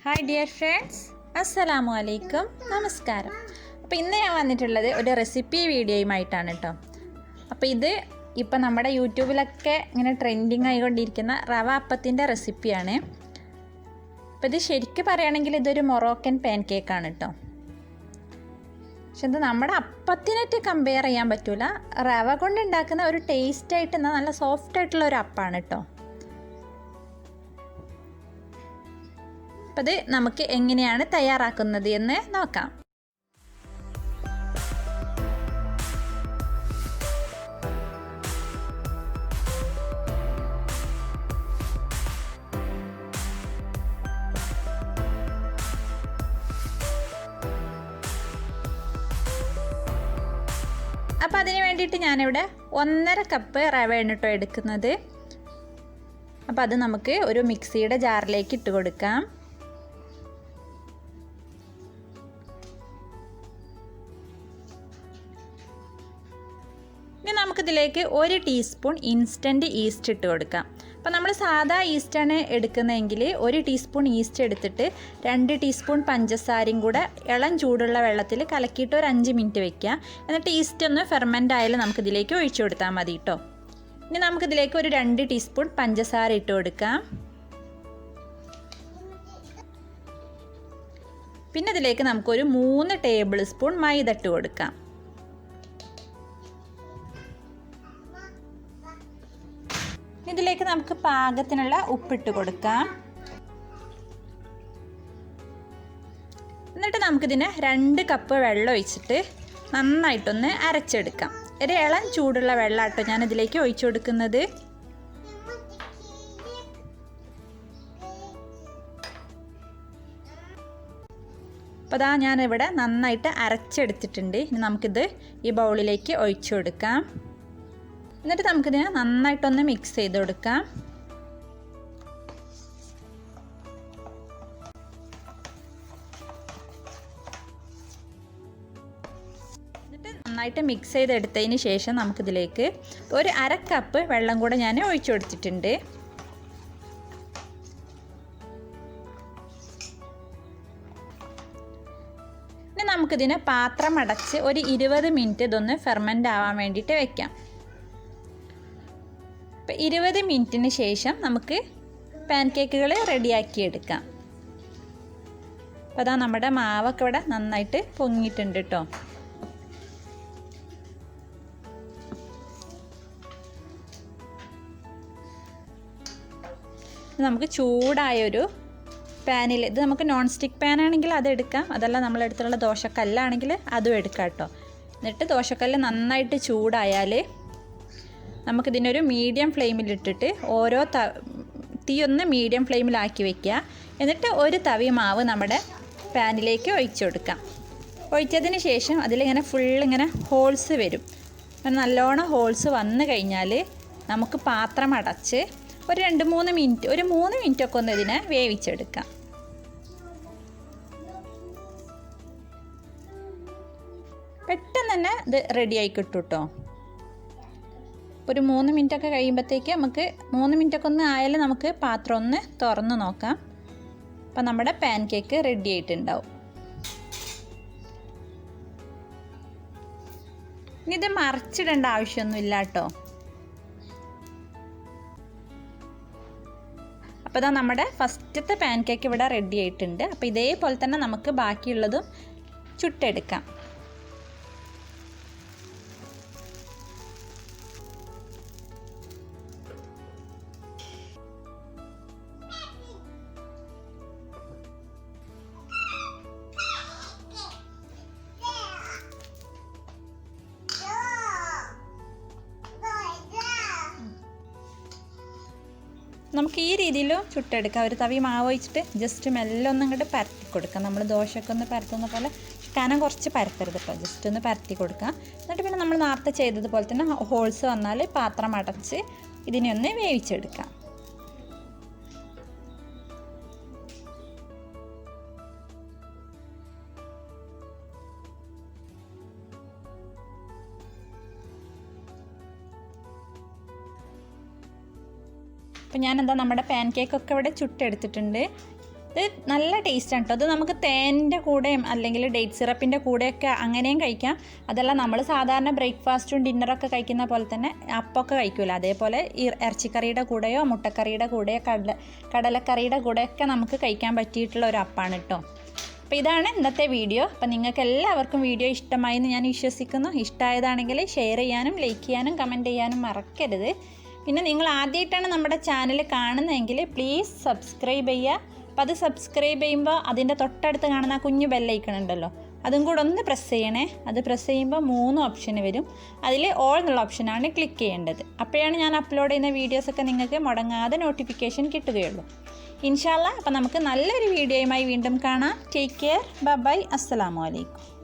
Hi dear friends, അസ്സലാമു അലൈക്കും, നമസ്കാരം. അപ്പോൾ ഇന്ന് ഞാൻ വന്നിട്ടുള്ളത് ഒരു റെസിപ്പി വീഡിയോയുമായിട്ടാണ് കേട്ടോ. അപ്പോൾ ഇപ്പം നമ്മുടെ യൂട്യൂബിലൊക്കെ ഇങ്ങനെ ട്രെൻഡിങ് ആയിക്കൊണ്ടിരിക്കുന്ന റവ അപ്പത്തിൻ്റെ റെസിപ്പിയാണ്. അപ്പോൾ ഇത് ശരിക്കും പറയുകയാണെങ്കിൽ ഇതൊരു മൊറോക്കൻ പാൻകേക്കാണ് കേട്ടോ. പക്ഷെ ഇത് നമ്മുടെ അപ്പത്തിനായിട്ട് കമ്പയർ ചെയ്യാൻ പറ്റില്ല. റവ കൊണ്ട് ഉണ്ടാക്കുന്ന ഒരു ടേസ്റ്റായിട്ട് നല്ല സോഫ്റ്റായിട്ടുള്ള ഒരു അപ്പമാണ് കേട്ടോ. അപ്പോൾ അത് നമുക്ക് എങ്ങനെയാണ് തയ്യാറാക്കുന്നത് എന്ന് നോക്കാം. അപ്പോൾ അതിന് വേണ്ടിയിട്ട് ഞാനിവിടെ 1.5 കപ്പ് റവയാണ് കേട്ടോ എടുക്കുന്നത്. അപ്പോൾ അത് നമുക്ക് ഒരു മിക്സിയുടെ ജാറിലേക്ക് ഇട്ട് കൊടുക്കാം. ഇനി നമുക്കിതിലേക്ക് 1 ടീസ്പൂൺ ഇൻസ്റ്റൻറ്റ് ഈസ്റ്റ് ഇട്ട് കൊടുക്കാം. അപ്പോൾ നമ്മൾ സാധാ ഈസ്റ്റാണ് എടുക്കുന്നതെങ്കിൽ 1 ടീസ്പൂൺ ഈസ്റ്റ് എടുത്തിട്ട് 2 ടീസ്പൂൺ പഞ്ചസാരയും കൂടെ ഇളം ചൂടുള്ള വെള്ളത്തിൽ കലക്കിയിട്ട് ഒരു 5 മിനിറ്റ് വെക്കുക. എന്നിട്ട് ഈസ്റ്റ് ഒന്ന് ഫെർമെൻ്റ് ആയാലും നമുക്കിതിലേക്ക് ഒഴിച്ചു കൊടുത്താൽ മതി കേട്ടോ. ഇനി നമുക്കിതിലേക്ക് ഒരു 2 ടീസ്പൂൺ പഞ്ചസാര ഇട്ട് കൊടുക്കാം. പിന്നെ ഇതിലേക്ക് നമുക്കൊരു 3 ടേബിൾ സ്പൂൺ മൈദ ഇട്ട് കൊടുക്കാം. ഇതിലേക്ക് നമുക്ക് പാകത്തിനുള്ള ഉപ്പിട്ട് കൊടുക്കാം. എന്നിട്ട് നമുക്കിതിന് 2 കപ്പ് വെള്ളം ഒഴിച്ചിട്ട് നന്നായിട്ടൊന്ന് അരച്ചെടുക്കാം. ഒരു ഇളം ചൂടുള്ള വെള്ളമാട്ടോ ഞാനിതിലേക്ക് ഒഴിച്ചു കൊടുക്കുന്നത്. അപ്പോൾ അതാ ഞാനിവിടെ നന്നായിട്ട് അരച്ചെടുത്തിട്ടുണ്ട്. ഇനി നമുക്കിത് ഈ ബൗളിലേക്ക് ഒഴിച്ചു കൊടുക്കാം. എന്നിട്ട് നമുക്കിതിനെ നന്നായിട്ടൊന്ന് മിക്സ് ചെയ്ത് കൊടുക്കാം. എന്നിട്ട് നന്നായിട്ട് മിക്സ് ചെയ്തെടുത്തതിന് ശേഷം നമുക്കിതിലേക്ക് ഒരു 1/2 കപ്പ് വെള്ളം കൂടെ ഞാൻ ഒഴിച്ചു കൊടുത്തിട്ടുണ്ട്. ഇനി നമുക്കിതിനെ പാത്രം അടച്ച് ഒരു 20 മിനിറ്റ് ഇതൊന്ന് ഫെർമെൻ്റ് ആവാൻ വേണ്ടിയിട്ട് വെക്കാം. അപ്പോൾ 20 മിനിറ്റിന് ശേഷം നമുക്ക് പാൻകേക്കുകൾ റെഡിയാക്കി എടുക്കാം. അപ്പോൾ അതാ നമ്മുടെ മാവൊക്കെ ഇവിടെ നന്നായിട്ട് പൊങ്ങിയിട്ടുണ്ട് കേട്ടോ. നമുക്ക് ചൂടായൊരു പാനിൽ, ഇത് നമുക്ക് നോൺ സ്റ്റിക്ക് പാൻ ആണെങ്കിൽ അത് എടുക്കാം, അതല്ല നമ്മളെടുത്തുള്ള ദോശക്കല്ലാണെങ്കിൽ അതും എടുക്കാം കേട്ടോ. എന്നിട്ട് ദോശക്കല്ല് നന്നായിട്ട് ചൂടായാൽ നമുക്കിതിനൊരു മീഡിയം ഫ്ലെയിമിലിട്ടിട്ട് ഓരോ തീ ഒന്ന് മീഡിയം ഫ്ലെയിമിലാക്കി വയ്ക്കുക. എന്നിട്ട് ഒരു തവി മാവ് നമ്മുടെ പാനിലേക്ക് ഒഴിച്ചു കൊടുക്കാം. ഒഴിച്ചതിന് ശേഷം അതിലിങ്ങനെ ഫുള്ളിങ്ങനെ ഹോൾസ് വരും. നല്ലോണം ഹോൾസ് വന്നു കഴിഞ്ഞാൽ നമുക്ക് പാത്രം അടച്ച് ഒരു 2-3 മിനിറ്റ്, ഒരു 3 മിനിറ്റൊക്കെ ഒന്ന് ഇതിനെ വേവിച്ചെടുക്കാം. പെട്ടെന്ന് തന്നെ ഇത് റെഡിയായി കിട്ടും കേട്ടോ. ഒരു 3 മിനിറ്റൊക്കെ കഴിയുമ്പോഴത്തേക്ക് നമുക്ക് 3 മിനിറ്റൊക്കെ ഒന്ന് ആയാലും നമുക്ക് പാത്രം ഒന്ന് തുറന്ന് നോക്കാം. അപ്പം നമ്മുടെ പാൻ കേക്ക് റെഡി ആയിട്ടുണ്ടാവും. ഇനി ഇത് മറിച്ചിടേണ്ട ആവശ്യമൊന്നുമില്ല കേട്ടോ. അപ്പോൾ ഇതാ നമ്മുടെ ഫസ്റ്റത്തെ പാൻ കേക്ക് ഇവിടെ റെഡി ആയിട്ടുണ്ട്. അപ്പോൾ ഇതേപോലെ തന്നെ നമുക്ക് ബാക്കിയുള്ളതും ചുട്ടെടുക്കാം. നമുക്ക് ഈ രീതിയിലും ചുട്ടെടുക്കാം. ഒരു തവി മാവ് ഒഴിച്ചിട്ട് ജസ്റ്റ് മെല്ലെ ഒന്ന് ഇങ്ങോട്ട് പരത്തി കൊടുക്കാം. നമ്മൾ ദോശയൊക്കെ ഒന്ന് പരത്തുന്ന പോലെ കനം കുറച്ച് പരത്തരുത് കേട്ടോ, ജസ്റ്റ് ഒന്ന് പരത്തി കൊടുക്കാം. എന്നിട്ട് പിന്നെ നമ്മൾ നേരത്തെ ചെയ്തതുപോലെ തന്നെ ഹോൾസ് വന്നാൽ പാത്രം അടച്ച് ഇതിനെ ഒന്ന് വേവിച്ചെടുക്കാം. അപ്പോൾ ഞാനെന്താ നമ്മുടെ പാൻ കേക്കൊക്കെ ഇവിടെ ചുട്ടെടുത്തിട്ടുണ്ട്. ഇത് ഇത് നല്ല ടേസ്റ്റാണ് കേട്ടോ. അത് നമുക്ക് തേനിൻ്റെ കൂടെയും അല്ലെങ്കിൽ ഡേറ്റ് സിറപ്പിൻ്റെ കൂടെയൊക്കെ അങ്ങനെയും കഴിക്കാം. അതല്ല നമ്മൾ സാധാരണ ബ്രേക്ക്ഫാസ്റ്റും ഡിന്നറൊക്കെ കഴിക്കുന്ന പോലെ തന്നെ അപ്പമൊക്കെ കഴിക്കില്ല, അതേപോലെ ഈ ഇറച്ചിക്കറിയുടെ കൂടെയോ മുട്ടക്കറിയുടെ കൂടെയോ കടലക്കറിയുടെ കൂടെയൊക്കെ നമുക്ക് കഴിക്കാൻ പറ്റിയിട്ടുള്ള ഒരു അപ്പമാണ് കേട്ടോ. അപ്പോൾ ഇതാണ് ഇന്നത്തെ വീഡിയോ. അപ്പോൾ നിങ്ങൾക്ക് എല്ലാവർക്കും വീഡിയോ ഇഷ്ടമായി എന്ന് ഞാൻ വിശ്വസിക്കുന്നു. ഇഷ്ടമായതാണെങ്കിൽ ഷെയർ ചെയ്യാനും ലൈക്ക് ചെയ്യാനും കമൻറ്റ് ചെയ്യാനും മറക്കരുത്. പിന്നെ നിങ്ങൾ ആദ്യമായിട്ടാണ് നമ്മുടെ ചാനൽ കാണുന്നതെങ്കിൽ പ്ലീസ് സബ്സ്ക്രൈബ് ചെയ്യുക. അപ്പോൾ അത് സബ്സ്ക്രൈബ് ചെയ്യുമ്പോൾ അതിൻ്റെ തൊട്ടടുത്ത് കാണുന്ന ആ കുഞ്ഞു ബെല്ലൈക്കൺ ഉണ്ടല്ലോ, അതും കൂടെ ഒന്ന് പ്രസ് ചെയ്യണേ. അത് പ്രസ് ചെയ്യുമ്പോൾ 3 ഓപ്ഷൻ വരും. അതിൽ ഓൾ എന്നുള്ള ഓപ്ഷനാണ് ക്ലിക്ക് ചെയ്യേണ്ടത്. അപ്പോഴാണ് ഞാൻ അപ്ലോഡ് ചെയ്യുന്ന വീഡിയോസൊക്കെ നിങ്ങൾക്ക് മുടങ്ങാതെ നോട്ടിഫിക്കേഷൻ കിട്ടുകയുള്ളൂ. ഇൻഷാ അല്ലാഹ്. അപ്പോൾ നമുക്ക് നല്ലൊരു വീഡിയോയുമായി വീണ്ടും കാണാം. Take care. ബൈ. അസ്സലാമു അലൈക്കും.